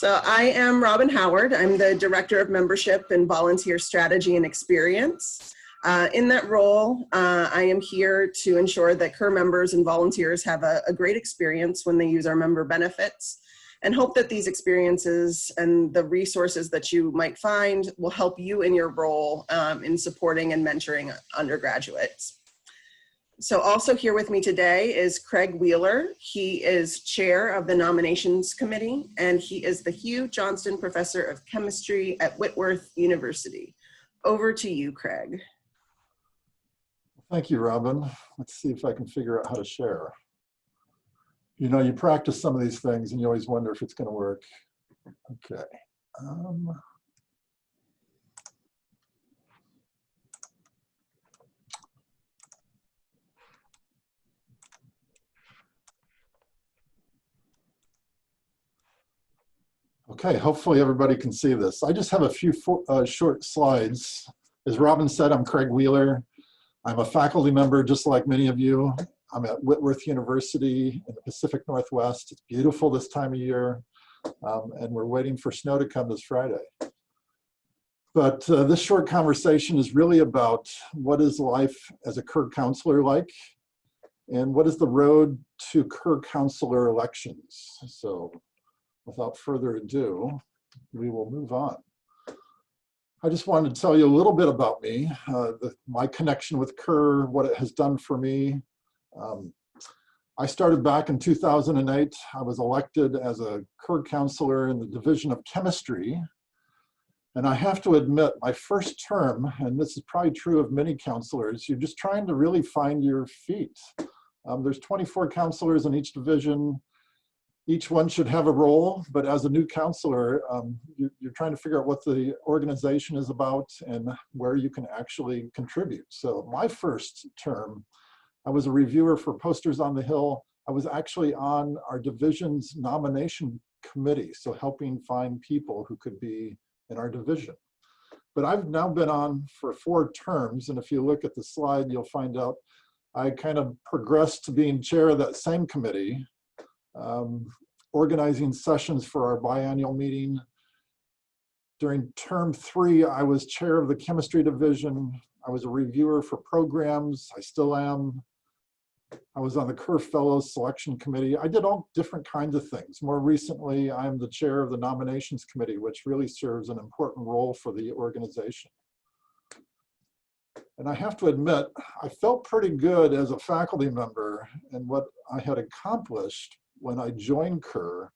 So I am Robin Howard. I'm the Director of Membership and Volunteer Strategy and Experience. In that role, I am here to ensure that CUR members and volunteers have a great experience when they use our member benefits, and hope that these experiences and the resources that you might find will help you in your role in supporting and mentoring undergraduates. So also here with me today is Craig Wheeler. He is chair of the nominations committee, and he is the Hugh Johnston Professor of Chemistry at Whitworth University. Over to you, Craig. Thank you, Robin. Let's see if I can figure out how to share. You know, you practice some of these things and you always wonder if it's going to work. Okay. Okay, hopefully everybody can see this. I just have a few short slides. As Robin said, I'm Craig Wheeler. I'm a faculty member, just like many of you. I'm at Whitworth University in the Pacific Northwest. It's beautiful this time of year, and we're waiting for snow to come this Friday. But this short conversation is really about what is life as a CUR counselor like, and what is the road to CUR counselor elections. So without further ado, we will move on. I just wanted to tell you a little bit about me, my connection with CUR, what it has done for me. I started back in 2008. I was elected as a CUR counselor in the Division of Chemistry. And I have to admit, my first term, and this is probably true of many counselors, you're just trying to really find your feet. There's 24 counselors in each division. Each one should have a role, but as a new counselor, you're trying to figure out what the organization is about and where you can actually contribute. So my first term, I was a reviewer for Posters on the Hill. I was actually on our division's nomination committee, so helping find people who could be in our division. But I've now been on for 4 terms, and if you look at the slide, you'll find out I kind of progressed to being chair of that same committee, organizing sessions for our biannual meeting. During term 3, I was chair of the chemistry division. I was a reviewer for programs. I still am. I was on the CUR Fellows Selection Committee. I did all different kinds of things. More recently, I'm the chair of the nominations committee, which really serves an important role for the organization. And I have to admit, I felt pretty good as a faculty member and what I had accomplished when I joined CUR,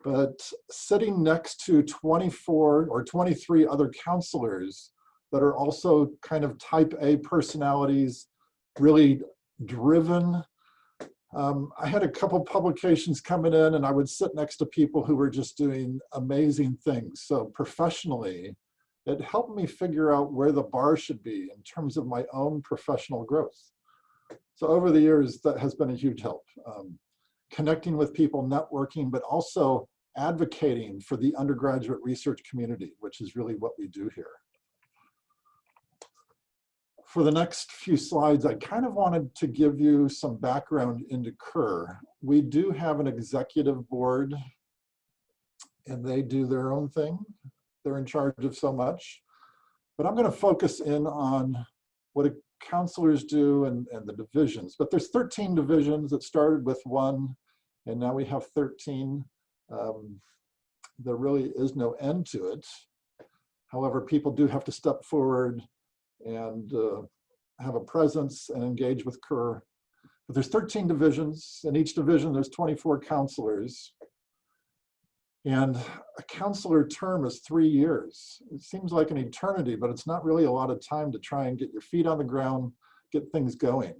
but sitting next to 24 or 23 other counselors that are also kind of type A personalities, really driven. I had a couple publications coming in and I would sit next to people who were just doing amazing things. So professionally, it helped me figure out where the bar should be in terms of my own professional growth. So over the years, that has been a huge help. Connecting with people, networking, but also advocating for the undergraduate research community, which is really what we do here. For the next few slides, I kind of wanted to give you some background into CUR. We do have an executive board, and they do their own thing. They're in charge of so much. But I'm going to focus in on what counselors do and the divisions. But there's 13 divisions. It started with 1, and now we have 13. There really is no end to it. However, people do have to step forward and have a presence and engage with CUR. But there's 13 divisions. In each division, there's 24 counselors. And a counselor term is 3 years. It seems like an eternity, but it's not really a lot of time to try and get your feet on the ground, get things going.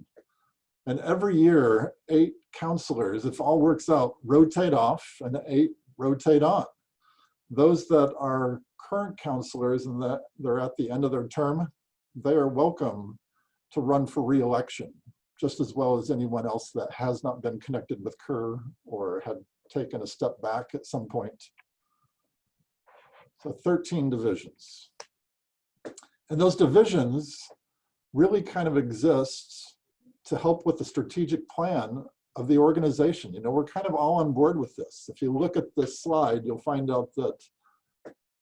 And every year, 8 counselors, if all works out, rotate off and 8 rotate on. Those that are current counselors and that they're at the end of their term, they are welcome to run for re-election, just as well as anyone else that has not been connected with CUR or had taken a step back at some point. So 13 divisions. And those divisions really kind of exist to help with the strategic plan of the organization. You know, we're kind of all on board with this. If you look at this slide, you'll find out that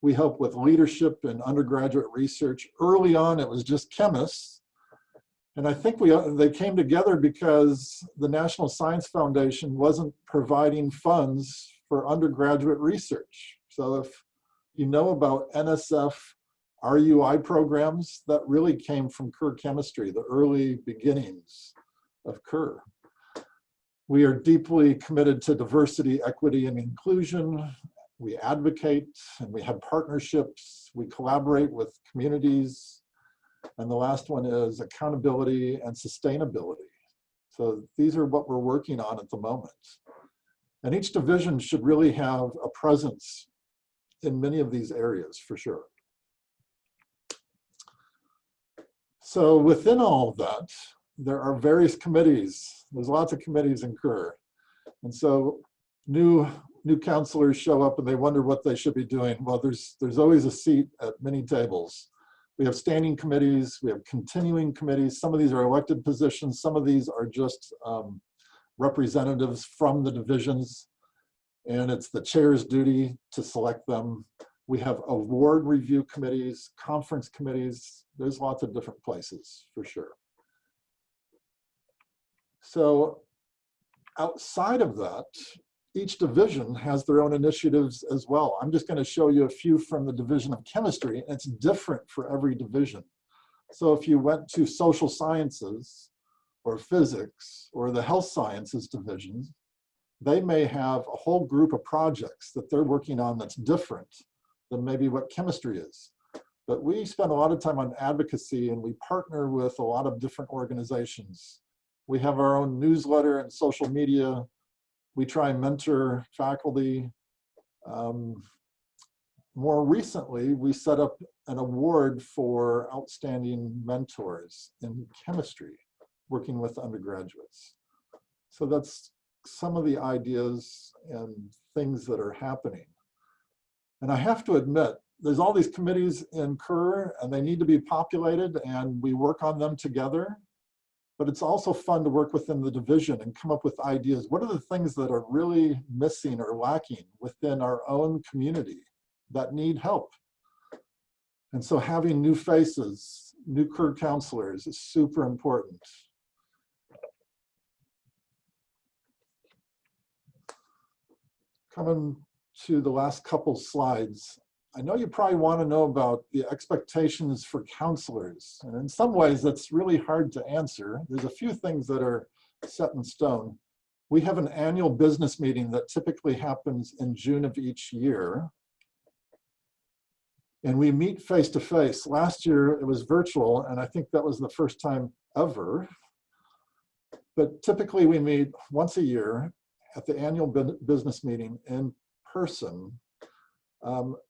we help with leadership and undergraduate research. Early on, it was just chemists. And I think they came together because the National Science Foundation wasn't providing funds for undergraduate research. So if you know about NSF RUI programs, that really came from CUR Chemistry, the early beginnings of CUR. We are deeply committed to diversity, equity, and inclusion. We advocate and we have partnerships. We collaborate with communities. And the last one is accountability and sustainability. So these are what we're working on at the moment. And each division should really have a presence in many of these areas for sure. So within all of that, there are various committees. There's lots of committees in CUR. And so new counselors show up and they wonder what they should be doing. Well, there's always a seat at many tables. We have standing committees, we have continuing committees. Some of these are elected positions. Some of these are just representatives from the divisions. And it's the chair's duty to select them. We have award review committees, conference committees. There's lots of different places for sure. So outside of that, each division has their own initiatives as well. I'm just going to show you a few from the Division of Chemistry. It's different for every division. So if you went to social sciences or physics or the health sciences divisions, they may have a whole group of projects that they're working on that's different than maybe what chemistry is. But we spend a lot of time on advocacy and we partner with a lot of different organizations. We have our own newsletter and social media. We try and mentor faculty. More recently, we set up an award for outstanding mentors in chemistry, working with undergraduates. So that's some of the ideas and things that are happening. And I have to admit, there's all these committees in CUR and they need to be populated and we work on them together. But it's also fun to work within the division and come up with ideas. What are the things that are really missing or lacking within our own community that need help? And so having new faces, new CUR counselors is super important. Coming to the last couple slides. I know you probably want to know about the expectations for counselors. And in some ways, that's really hard to answer. There's a few things that are set in stone. We have an annual business meeting that typically happens in June of each year. And we meet face to face. Last year, it was virtual, and I think that was the first time ever. But typically, we meet once a year at the annual business meeting in person.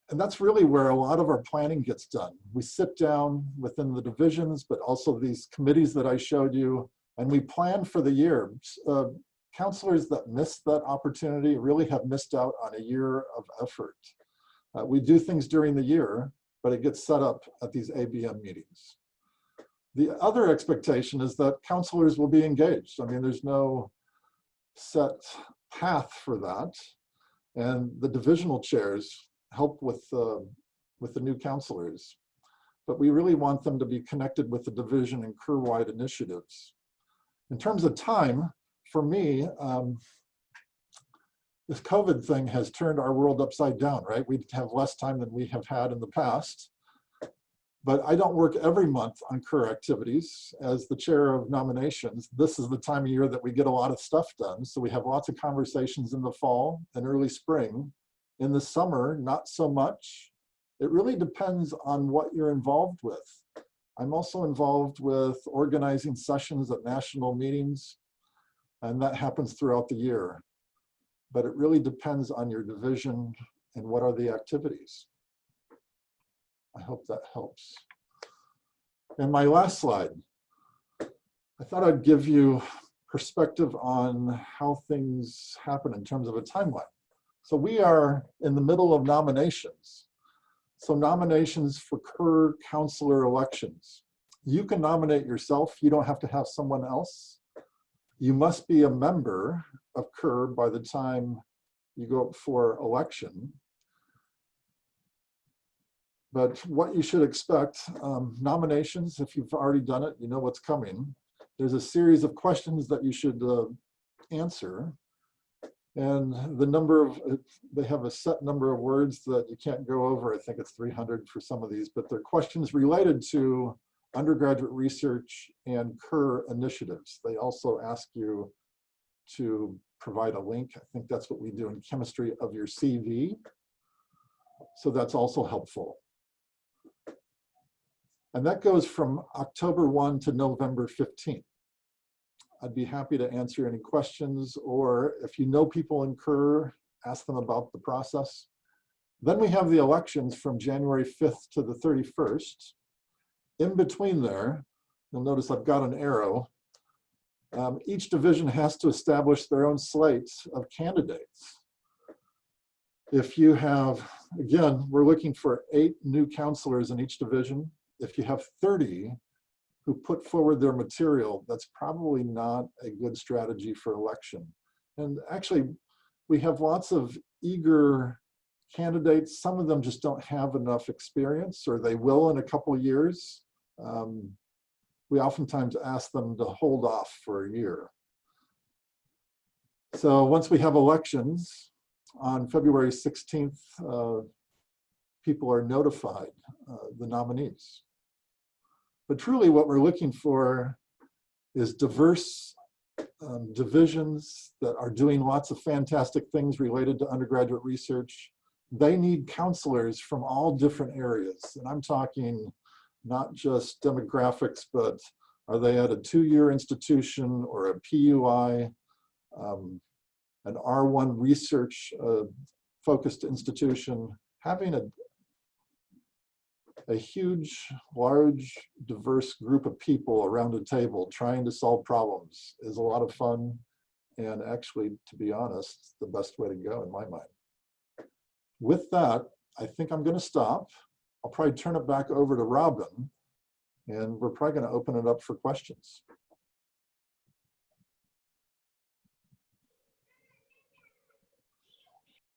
And that's really where a lot of our planning gets done. We sit down within the divisions, but also these committees that I showed you, and we plan for the year. Counselors that missed that opportunity really have missed out on a year of effort. We do things during the year, but it gets set up at these ABM meetings. The other expectation is that counselors will be engaged. I mean, there's no set path for that. And the divisional chairs help with the new counselors. But we really want them to be connected with the division and CUR-wide initiatives. In terms of time, for me, this COVID thing has turned our world upside down, right? We have less time than we have had in the past. But I don't work every month on CUR activities. As the chair of nominations, this is the time of year that we get a lot of stuff done. So we have lots of conversations in the fall and early spring. In the summer, not so much. It really depends on what you're involved with. I'm also involved with organizing sessions at national meetings, and that happens throughout the year. But it really depends on your division and what are the activities. I hope that helps. And my last slide, I thought I'd give you perspective on how things happen in terms of a timeline. So we are in the middle of nominations. So nominations for CUR counselor elections. You can nominate yourself. You don't have to have someone else. You must be a member of CUR by the time you go up for election. But what you should expect, nominations, if you've already done it, you know what's coming. There's a series of questions that you should answer. And the number of, they have a set number of words that you can't go over. I think it's 300 for some of these, but they're questions related to undergraduate research and CUR initiatives. They also ask you to provide a link. I think that's what we do in chemistry of your CV. So that's also helpful. And that goes from October 1 to November 15th. I'd be happy to answer any questions, or if you know people in CUR, ask them about the process. Then we have the elections from January 5th to the 31st. In between there, you'll notice I've got an arrow. Each division has to establish their own slate of candidates. If you have, again, we're looking for 8 new counselors in each division. If you have 30 who put forward their material, that's probably not a good strategy for election. And actually, we have lots of eager candidates. Some of them just don't have enough experience, or they will in a couple of years. We oftentimes ask them to hold off for a year. So once we have elections on February 16th, people are notified, the nominees. But truly what we're looking for is diverse divisions that are doing lots of fantastic things related to undergraduate research. They need counselors from all different areas. And I'm talking not just demographics, but are they at a 2-year institution or a PUI, an R1 research focused institution? Having a huge, large, diverse group of people around a table trying to solve problems is a lot of fun, and actually, to be honest, the best way to go in my mind. With that, I think I'm going to stop. I'll probably turn it back over to Robin, and we're probably going to open it up for questions.